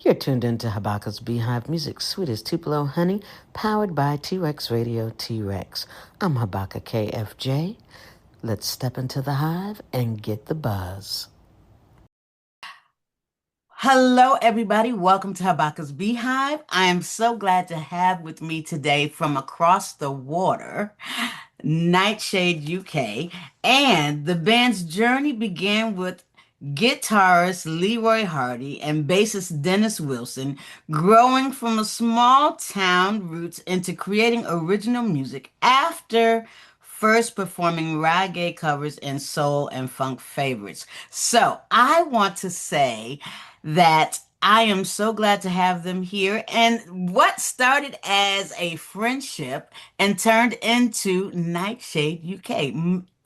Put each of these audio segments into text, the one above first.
You're tuned into Habaka's Beehive Music, sweet as Tupelo honey, powered by T-Rex Radio T-Rex. I'm Habaka KFJ. Let's step into the hive and get the buzz. Hello, everybody. Welcome to Habaka's Beehive. I am so glad to have with me today from across the water, Niteshade UK. And the band's journey began with guitarist Leroy Hardy and bassist Dennis Wilson growing from a small town roots into creating original music after first performing reggae covers and soul and funk favorites. So I want to say that I am so glad to have them here. And what started as a friendship and turned into Nightshade UK.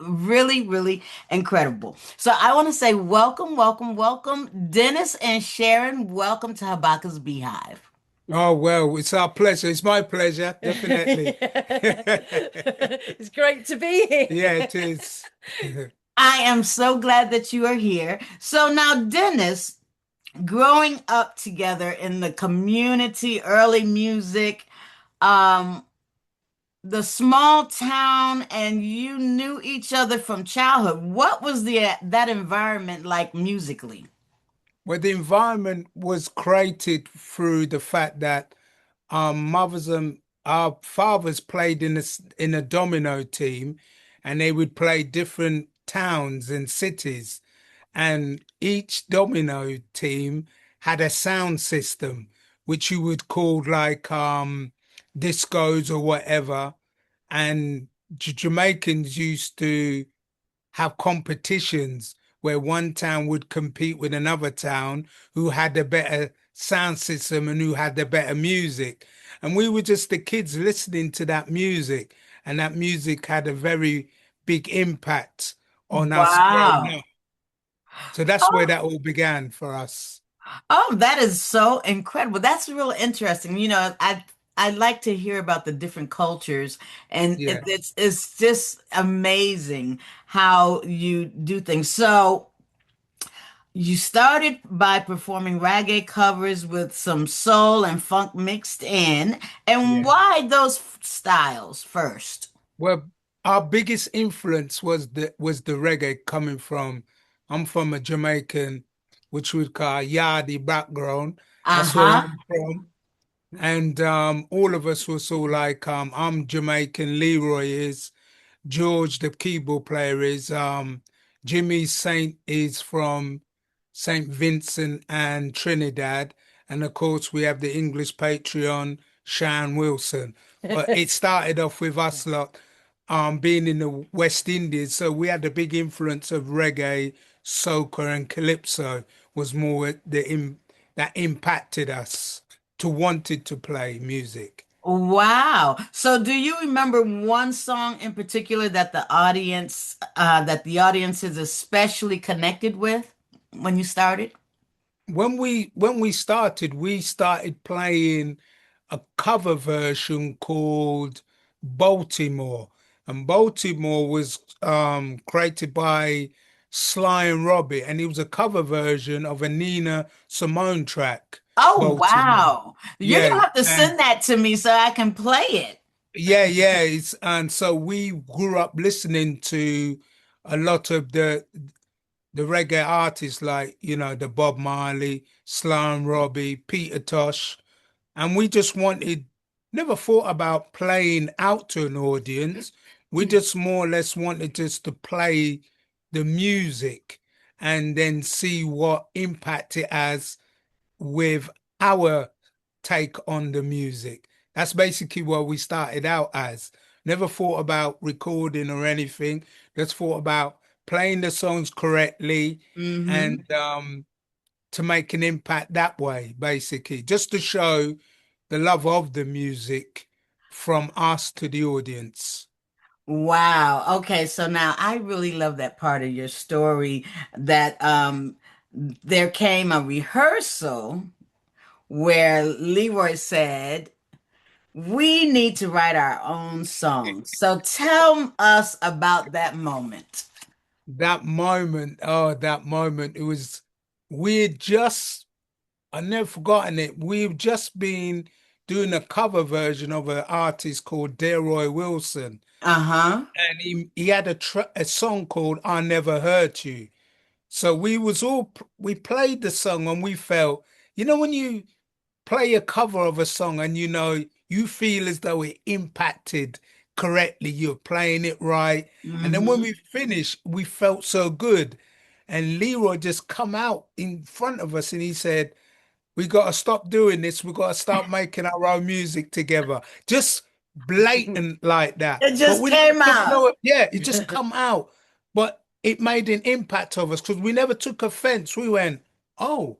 Really, really incredible. So I want to say welcome, welcome, welcome, Dennis and Sharon. Welcome to Habaka's Beehive. Oh, well, it's our pleasure. It's my pleasure, definitely. It's great to be Yeah, here. it is. I am so glad that you are here. So now, Dennis, growing up together in the community, early music, um, the small town, and you knew each other from childhood. What was that environment like musically? Well, the environment was created through the fact that our mothers and our fathers played in a domino team, and they would play different towns and cities, and each domino team had a sound system, which you would call like discos or whatever, and Jamaicans used to have competitions where one town would compete with another town who had the better sound system and who had the better music. And we were just the kids listening to that music, and that music had a very big impact on us growing Wow. up. So that's where Oh, that all began for us. oh, that is so incredible. That's real interesting. I like to hear about the different cultures, and Yeah. it's just amazing how you do things. So you started by performing reggae covers with some soul and funk mixed in. And Yeah. why those styles first? Well, our biggest influence was the reggae coming from. I'm from a Jamaican, which we'd call Yardie background. That's where Uh-huh. I'm from. And all of us were sort of like I'm Jamaican, Leroy is, George the keyboard player is, Jimmy Saint is from Saint Vincent and Trinidad, and of course we have the English Patreon, Sean Wilson. But it started off with us lot being in the West Indies, so we had a big influence of reggae, soca, and calypso was more that impacted us to wanted to play music. Wow. So do you remember one song in particular that the audience is especially connected with when you started? We started playing a cover version called Baltimore. And Baltimore was created by Sly and Robbie, and it was a cover version of a Nina Simone track, Oh, Baltimore. wow. You're Yeah, gonna have to and send that to me so I can play it. yeah. And so we grew up listening to a lot of the reggae artists like, the Bob Marley, Sly and Robbie, Peter Tosh, and we just never thought about playing out to an audience. We just more or less wanted just to play the music and then see what impact it has with our take on the music. That's basically what we started out as. Never thought about recording or anything. Just thought about playing the songs correctly Hmm. and to make an impact that way, basically, just to show the love of the music from us to the audience. Wow. Okay, so now I really love that part of your story that there came a rehearsal where Leroy said, "We need to write our own songs." So tell us about that moment. That moment, oh, that moment, we had just I never forgotten it. We've just been doing a cover version of an artist called Delroy Wilson, Uh-huh. and he had a song called "I Never Hurt You." So we played the song and we felt, when you play a cover of a song and you feel as though it impacted correctly, you're playing it right. And then when Mm-hmm. we finished, we felt so good. And Leroy just come out in front of us and he said, "We got to stop doing this. We got to start making our own music together." Just blatant like that. It But just we never came took out. no, yeah, it just come out. But it made an impact of us because we never took offense. We went, "Oh,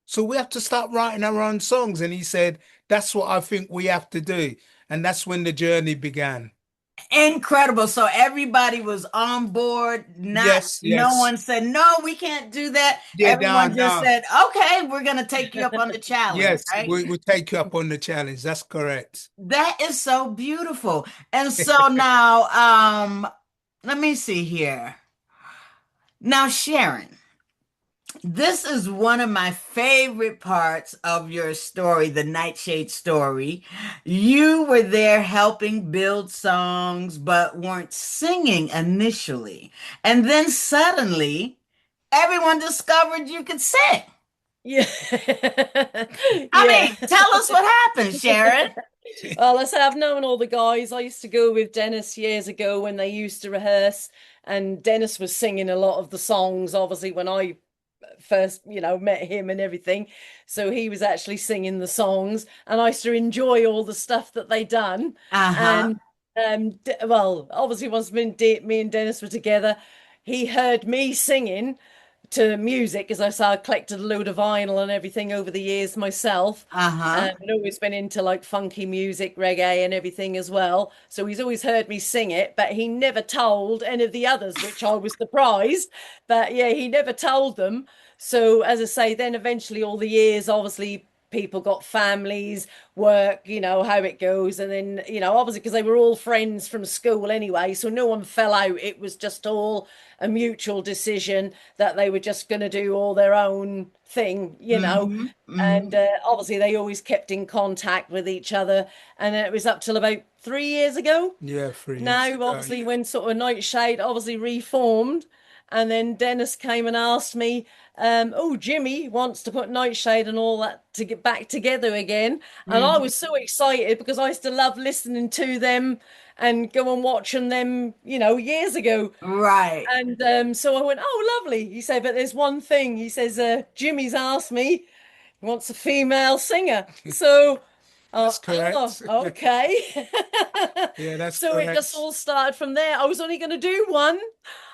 so we have to start writing our own songs." And he said, "That's what I think we have to do." And that's when the journey began. Incredible. So everybody was on board. Not Yes, no yes. one said, no, we can't do that. Yeah, no, Everyone just no. said, okay, we're gonna take you up on the challenge, Yes, right? we take you up on the challenge. That's correct. That is so beautiful. And so now, let me see here. Now, Sharon, this is one of my favorite parts of your story, the Nightshade story. You were there helping build songs, but weren't singing initially. And then suddenly, everyone discovered you could sing. Yeah. I Yeah. mean, tell us what happened, Sharon. Well, let's say I've known all the guys. I used to go with Dennis years ago when they used to rehearse, and Dennis was singing a lot of the songs, obviously, when I first, met him and everything. So he was actually singing the songs, and I used to enjoy all the stuff that they done. Uh-huh. And well, obviously, once me and Dennis were together, he heard me singing to music, as I say, I collected a load of vinyl and everything over the years myself. Uh-huh. And always been into like funky music, reggae, and everything as well. So he's always heard me sing it, but he never told any of the others, which I was surprised. But yeah, he never told them. So as I say, then eventually all the years, obviously people got families, work, how it goes. And then, obviously because they were all friends from school anyway, so no one fell out. It was just all a mutual decision that they were just going to do all their own thing. Mm-hmm. And Mm-hmm. obviously they always kept in contact with each other. And it was up till about 3 years ago. Yeah, 3 years Now, ago. obviously, when sort of Nightshade obviously reformed, and then Dennis came and asked me, "Oh, Jimmy wants to put Nightshade and all that to get back together again." And I Mm-hmm. was so excited because I used to love listening to them and go and watching them, years ago. Right. And so I went, "Oh, lovely." He said, "But there's one thing." He says, "Jimmy's asked me, he wants a female singer." So, That's oh, correct. okay. Yeah, that's So it just correct. all started from there. I was only going to do one.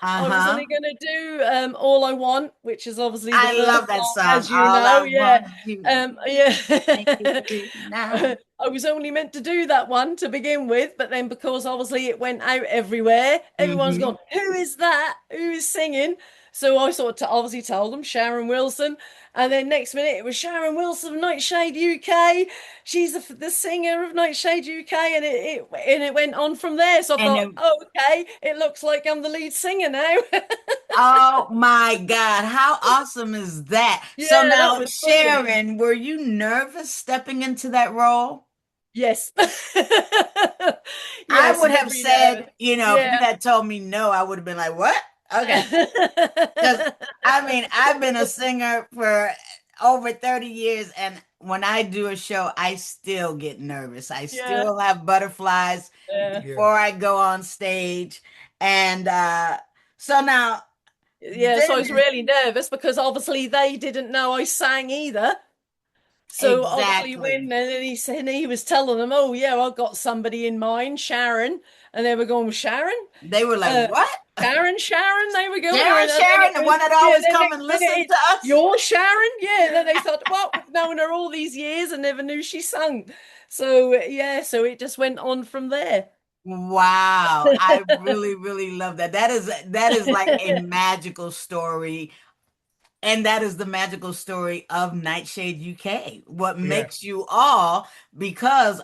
I was Uh-huh. only going to do All I Want, which is obviously the I first love that song, song. as you All know. I Yeah. want you. Yeah. Thank you now. I was only meant to do that one to begin with, but then because obviously it went out everywhere, everyone's Mm-hmm. gone, "Who is that? Who is singing?" So I sort of obviously told them Sharon Wilson, and then next minute it was Sharon Wilson of Nightshade UK. She's the singer of Nightshade UK, and it went on from there. So I And thought, then, oh, okay, it looks like I'm the lead singer now. oh my God, how awesome is that? So Yeah, that now, was brilliant. Sharon, were you nervous stepping into that role? Yes. I Yes, would have very nervous. said, if you Yeah. had told me no, I would have been like, what? Okay. Because I mean, I've been a singer for over 30 years, and when I do a show, I still get nervous. I Yeah. still have butterflies Yeah. Yeah. before I go on stage. And so now, Yeah, so I was Dennis, really nervous because obviously they didn't know I sang either. So obviously when exactly. and then he said he was telling them, "Oh yeah, I've got somebody in mind, Sharon," and they were going, "Sharon, They were like, uh, what? Sharon." They were going, Sharon, and then Sharon, it the was one that yeah. always Then come next and minute listen to it's us? "You're Sharon," yeah. And then they thought, "What? We've known her all these years and never knew she sung." So yeah, so it just went on from there. Wow, I really, really love that. That is like a magical story. And that is the magical story of Nightshade UK. What Yeah. makes you all, because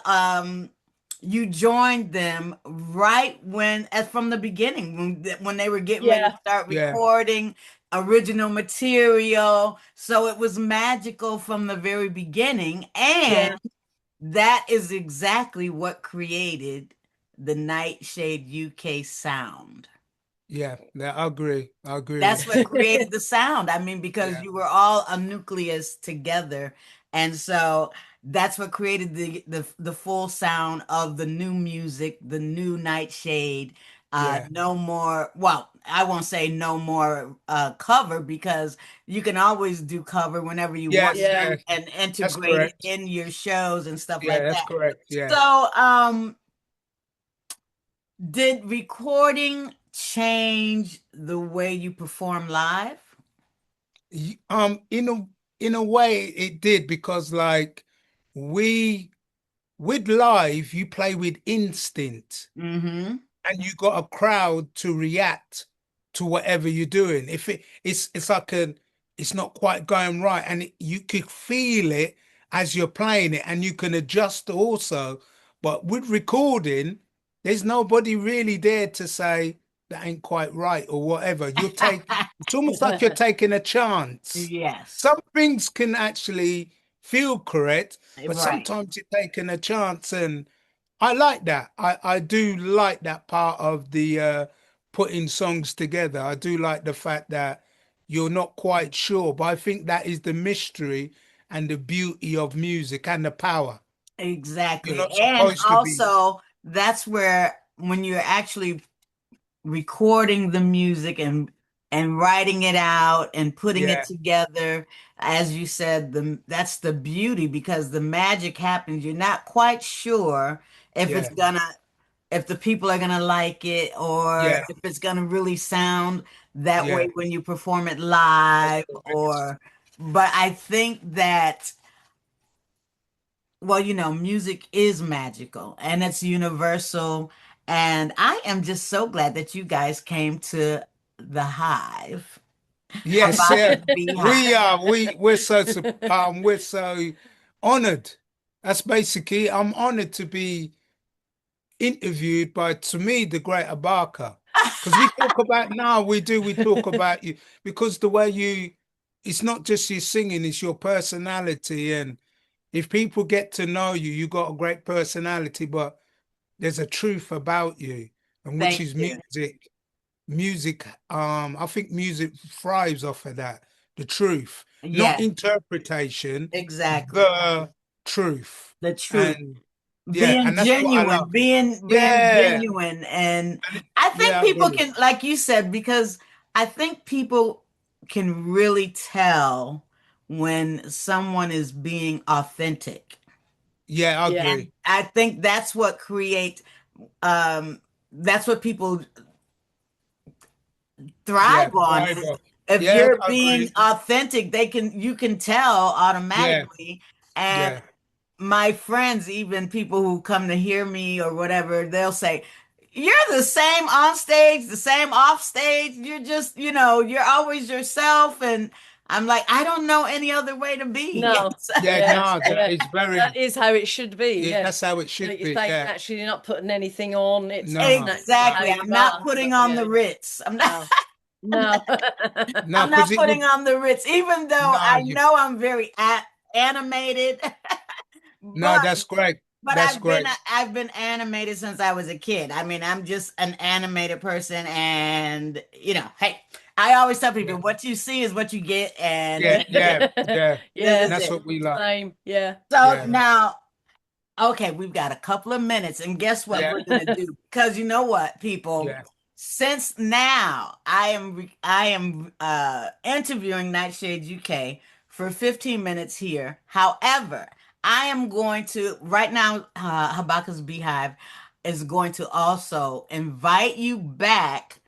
you joined them right when, as from the beginning, when they were getting ready to Yeah, start Yeah. recording. original material. So it was magical from the very beginning. And Yeah. that is exactly what created the Nightshade UK sound. Yeah, yeah, I agree That's with what you. created the sound. I mean, because Yeah, you were all a nucleus together. And so that's what created the full sound of the new music, the new Nightshade. yeah, No more, well, I won't say no more cover because you can always do cover whenever you want yes, Yeah. to yeah, and that's integrate it correct. in your shows and stuff Yeah, like that's that. correct. Yeah. So, did recording change the way you perform live? In a way it did because like we with live you play with instinct Mm-hmm. and you got a crowd to react to whatever you're doing. If it's like it's not quite going right, and you could feel it as you're playing it, and you can adjust also. But with recording, there's nobody really there to say that ain't quite right or whatever. It's almost like you're taking a chance. Yes, Some things can actually feel correct, but right. sometimes you're taking a chance, and I like that. I do like that part of the putting songs together. I do like the fact that you're not quite sure, but I think that is the mystery and the beauty of music and the power. You're Exactly. not And supposed to be, also, that's where when you're actually recording the music and writing it out and putting it yeah, together, as you said, that's the beauty because the magic happens. You're not quite sure if it's yeah, gonna if the people are gonna like it or yeah, if it's gonna really sound that yeah. way when you perform it That's live correct. or but I think that well, music is magical and it's universal. And I am just so glad that you guys came to the Hive, Yes, yeah. Habaka's Beehive. We're so honored. That's basically I'm honored to be interviewed by, to me, the great Abaka. Because we talk about now, we talk about you because the way it's not just your singing, it's your personality. And if people get to know you, you got a great personality, but there's a truth about you, and which Thank is you. music. Music, I think music thrives off of that, the truth, not Yes, interpretation, exactly. the truth. The truth. And yeah, Being and that's what I genuine, love. being Yeah. genuine. And And I think yeah, I people agree. can, like you said, because I think people can really tell when someone is being authentic. Yeah, I Yeah. agree. I think um that's what people Yeah, thrive on thrive is off. if Yeah, you're I being agree. authentic, you can tell Yeah, automatically. And yeah, my friends, even people who come to hear me or whatever, they'll say, "You're the same on stage, the same off stage. You're just, you're always yourself." And I'm like, I don't know any other way to be. No. yeah. Yeah. No, that Yeah. is That very. is how it should be. Yeah, Yeah. that's how it should Like you be. say, Yeah. naturally, you're not putting anything on. It's just No, naturally no, how Exactly. you I'm not are. putting But on yeah, the Ritz. no, no. no, I'm because not it putting would. on the Ritz, even though No, I know I'm very animated. no, But that's great. but That's great. I've been animated since I was a kid. I mean, I'm just an animated person, and hey, I always tell people Yeah, what you see is what you get, and yeah, yeah, yeah. this Yeah, is That's it. what we like. same. Yeah. So Yeah, now, okay, we've got a couple of minutes, and guess what yeah, we're gonna do? Because you know what, people, yeah. since now I am interviewing Nightshade UK for 15 minutes here. However, I am going to right now. Habaka's Beehive is going to also invite you back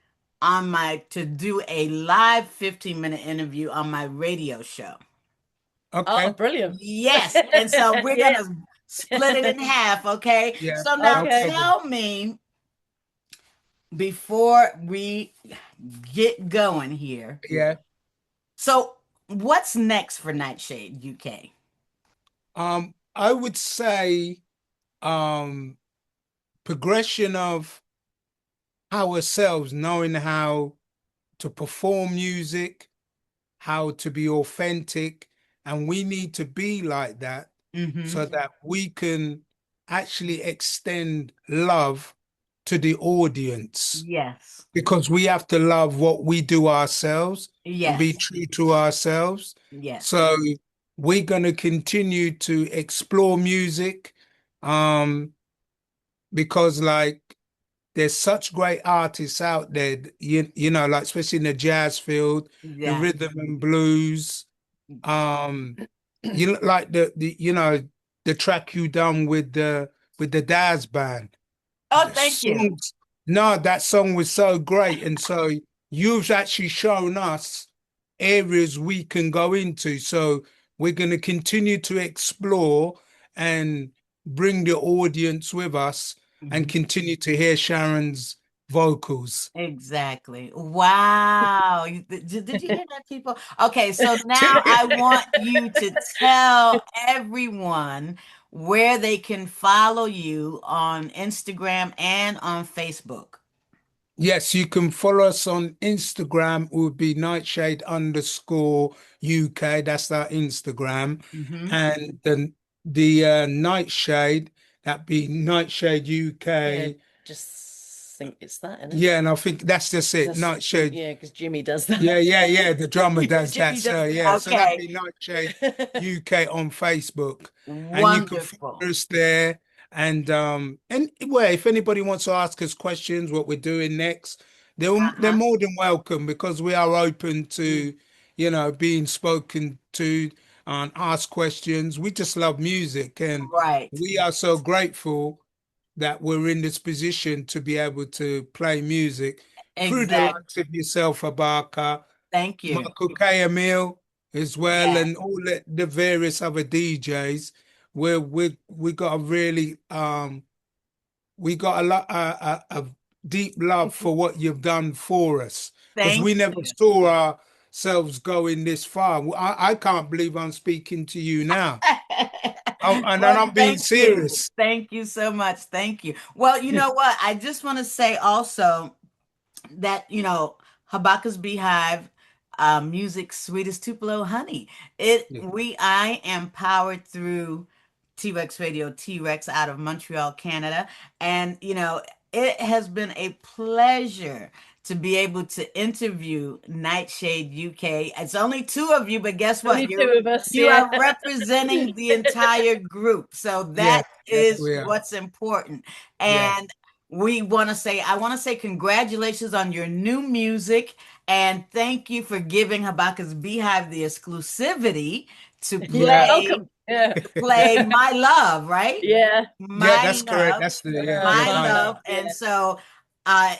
on my to do a live 15-minute interview on my radio show. Oh, Okay. brilliant. Yes. And so we're Yeah. gonna split it in half, okay? Yeah, So now no Okay. problem. tell me before we get going here. Yeah. So what's next for Nightshade UK? I would say progression of ourselves, knowing how to perform music, how to be authentic, and we need to be like that Mm-hmm. so that we can actually extend love to the audience, Yes. because we have to love what we do ourselves and be Yes. true to ourselves. Yes. So we're going to continue to explore music, um, because like there's such great artists out there, you know, like especially in the jazz field, the Yeah. rhythm and blues. Um, like the you know the track you done with the Daz band. Oh, The thank you. songs, no, that song was so great, and so you've actually shown us areas we can go into. So we're going to continue to explore and bring the audience with us and Mhm. continue to hear Sharon's vocals. Exactly. Wow. Did you hear that, people? Okay, so now I want you to tell everyone where they can follow you on Instagram and on Facebook. Yes, you can follow us on Instagram. It would be Nightshade underscore UK. That's our Instagram. Hmm. And Nightshade, that'd be Nightshade Yeah, UK. just think it's that, isn't it? Yeah, and I think that's just it. That's Nightshade. yeah, because Jimmy does that. Yeah. The drummer does that. Jimmy So does. yeah, so that'd Okay. be Nightshade UK on Facebook, and you can Wonderful. follow us there. And well, if anybody wants to ask us questions, what we're doing next, they're Uh-huh. more than welcome, because we are open to, you know, being spoken to and ask questions. We just love music, and Right. we are so grateful that we're in this position to be able to play music through the Exactly. likes of yourself, Habaka, Thank you. Michael K. Emil as well, Yes. and all the various other DJs. Where we got a really we got a lot a deep love for what you've done for us, because Thank we never you. saw ourselves going this far. I can't believe I'm speaking to you now. And Well, I'm being thank you. serious. Thank you so much. Thank you. Well, you know what? I just want to say also that, Habaka's Beehive, music sweet as Tupelo honey. I am powered through T-Rex Radio, T-Rex out of Montreal, Canada. And, it has been a pleasure to be able to interview Nightshade UK. It's only two of you, but guess what? Only two of us, You yeah. are representing the entire group. So Yeah, that yes, is we are. what's important. Yes. And I want to say congratulations on your new music, and thank you for giving Habaka's Beehive the exclusivity to You're Yeah. play welcome. Yeah. My Love, right? Yeah. Yeah, My that's correct. Love, That's the yeah, yeah, My my Love. love. And Yeah. so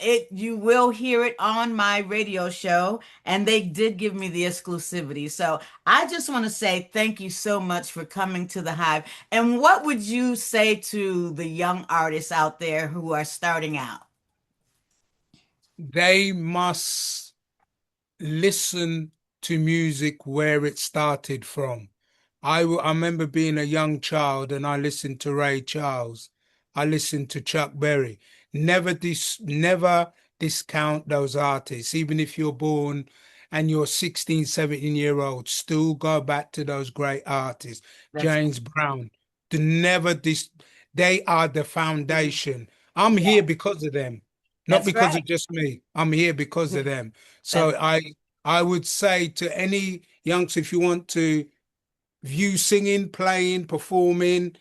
it you will hear it on my radio show, and they did give me the exclusivity. So I just want to say thank you so much for coming to the Hive. And what would you say to the young artists out there who are starting out? They must listen to music where it started from. I remember being a young child and I listened to Ray Charles. I listened to Chuck Berry. Never discount those artists. Even if you're born and you're 16, 17-year old, still go back to those great artists. That's James Brown. To never dis They are the foundation. I'm Yeah, here because of them. Not that's because right. of just me. I'm here because of them. That's So I would say to any youngster, if you want to view singing, playing, performing,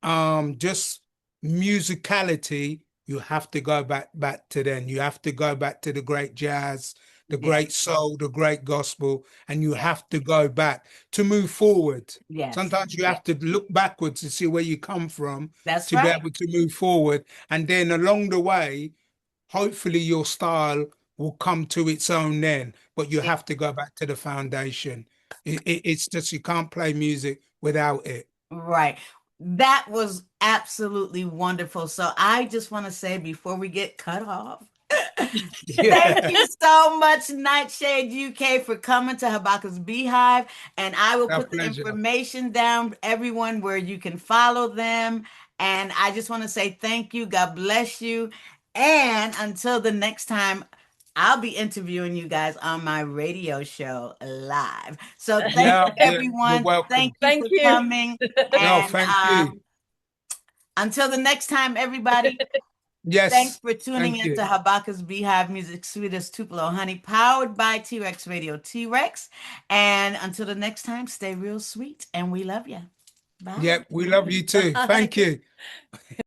just musicality, you have to go back to then. You have to go back to the great jazz, the Yeah, great soul, the great gospel, and you yeah, have to go back to move forward. yes, Sometimes you yeah, have to look backwards to see where you come from that's to be right. able to move forward. And then along the way, hopefully your style will come to its own then, but you Yeah, have to go back to the foundation. It's just you can't play music without it. right. That was absolutely wonderful. So I just want to say before we get cut off, thank Yeah, you so much, Nightshade UK, for coming to Habaka's Beehive. And I will our put the pleasure. information down, everyone, where you can follow them. And I just want to say thank you. God bless you. And until the next time, I'll be interviewing you guys on my radio show live. So thank Yeah, you, yeah, you're everyone. Thank welcome. you Thank for you. coming. No, And thank you. until the next time, everybody, thanks Yes, for tuning thank in to you. Habaka's Beehive Music Sweet as Tupelo Honey, powered by T-Rex Radio T-Rex. And until the next time, stay real sweet, and we love you. Bye. Yeah, we love you too. Thank Bye. you.